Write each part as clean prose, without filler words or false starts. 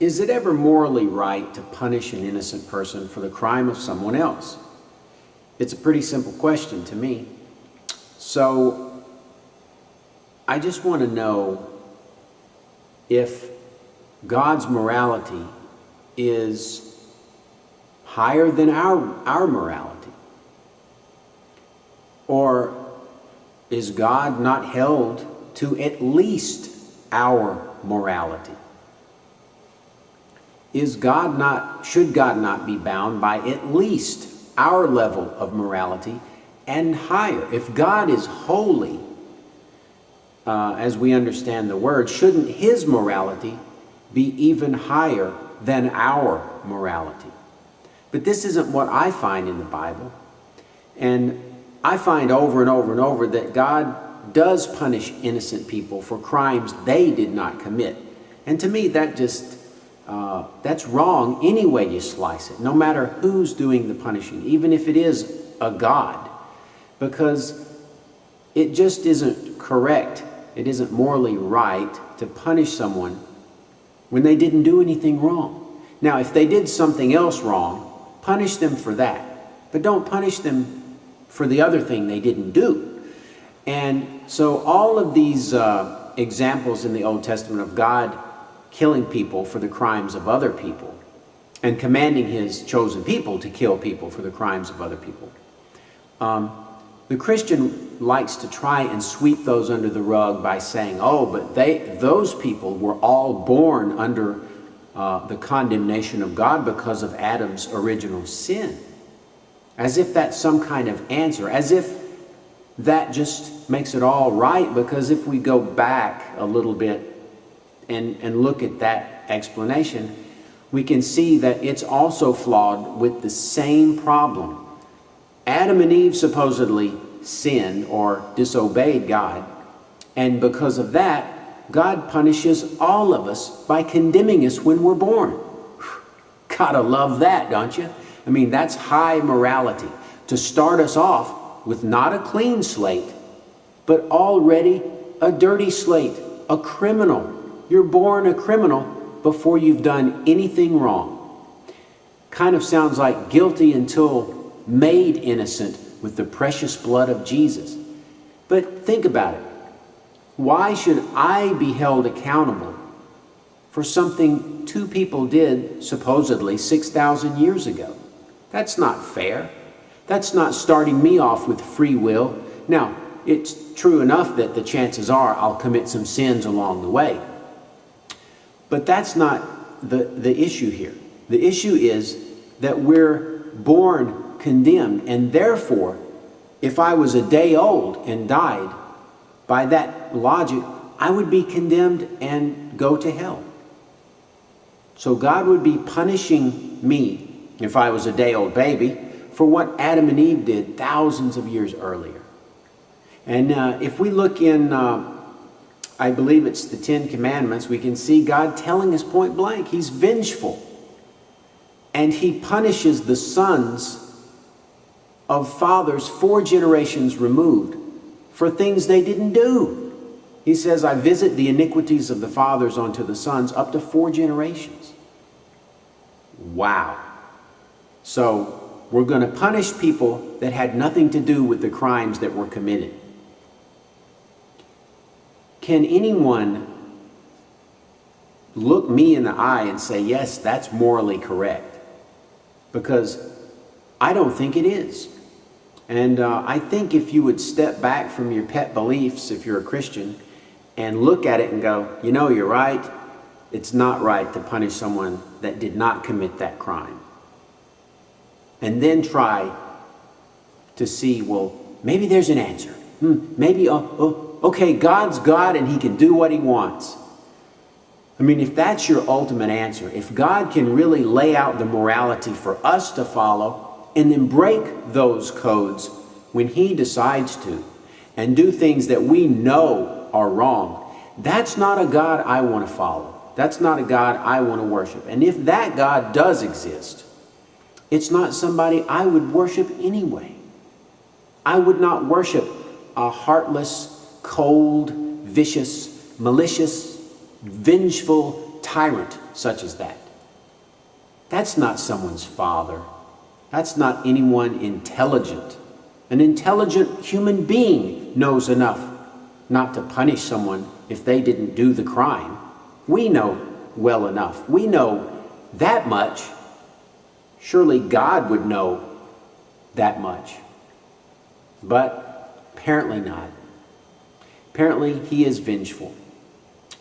Is it ever morally right to punish an innocent person for the crime of someone else? It's a pretty simple question to me. So I just want to know if God's morality is higher than our morality. Or is God not held to at least our morality? Should God not be bound by at least our level of morality and higher? If God is holy, as we understand the word, shouldn't his morality be even higher than our morality? But this isn't what I find in the Bible. And I find over and over and over that God does punish innocent people for crimes they did not commit. And to me, that's wrong any way you slice it, no matter who's doing the punishing, even if it is a God, because it just isn't correct. It isn't morally right to punish someone when they didn't do anything wrong. Now, if they did something else wrong, punish them for that, but don't punish them for the other thing they didn't do. And so all of these examples in the Old Testament of God killing people for the crimes of other people and commanding his chosen people to kill people for the crimes of other people. The Christian likes to try and sweep those under the rug by saying, oh, but those people were all born under the condemnation of God because of Adam's original sin. As if that's some kind of answer, as if that just makes it all right, because if we go back a little bit and look at that explanation, we can see that it's also flawed with the same problem. Adam and Eve supposedly sinned or disobeyed God, and because of that, God punishes all of us by condemning us when we're born. Gotta love that, don't you? I mean, that's high morality, to start us off with not a clean slate, but already a dirty slate, a criminal. You're born a criminal before you've done anything wrong. Kind of sounds like guilty until made innocent with the precious blood of Jesus. But think about it. Why should I be held accountable for something two people did supposedly 6,000 years ago? That's not fair. That's not starting me off with free will. Now, it's true enough that the chances are I'll commit some sins along the way. But that's not the issue here. The issue is that we're born condemned, and therefore, if I was a day old and died, by that logic, I would be condemned and go to hell. So God would be punishing me, if I was a day-old baby, for what Adam and Eve did thousands of years earlier. And if we look in, I believe it's the Ten Commandments, we can see God telling us point blank, he's vengeful. And he punishes the sons of fathers 4 generations removed for things they didn't do. He says, I visit the iniquities of the fathers onto the sons up to 4 generations. Wow. So we're going to punish people that had nothing to do with the crimes that were committed. Can anyone look me in the eye and say, yes, that's morally correct? Because I don't think it is. And I think if you would step back from your pet beliefs, if you're a Christian, and look at it and go, you know, you're right. It's not right to punish someone that did not commit that crime. And then try to see, well, maybe there's an answer. Maybe, okay, God's God and he can do what he wants. I mean, if that's your ultimate answer, if God can really lay out the morality for us to follow and then break those codes when he decides to and do things that we know are wrong, that's not a God I want to follow. That's not a God I want to worship. And if that God does exist, it's not somebody I would worship anyway. I would not worship a heartless, cold, vicious, malicious, vengeful, tyrant such as that. That's not someone's father. That's not anyone intelligent. An intelligent human being knows enough not to punish someone if they didn't do the crime. We know well enough. We know that much. Surely God would know that much. But apparently not. Apparently he is vengeful.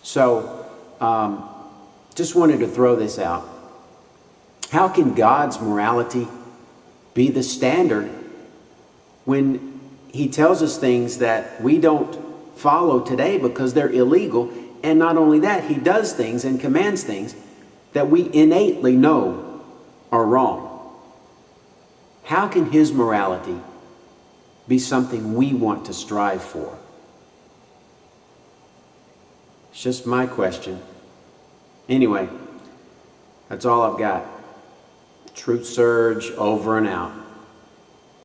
So, just wanted to throw this out. How can God's morality be the standard when he tells us things that we don't follow today because they're illegal? And not only that, he does things and commands things that we innately know are wrong. How can his morality be something we want to strive for? It's just my question. Anyway, that's all I've got. TruthSurge over and out.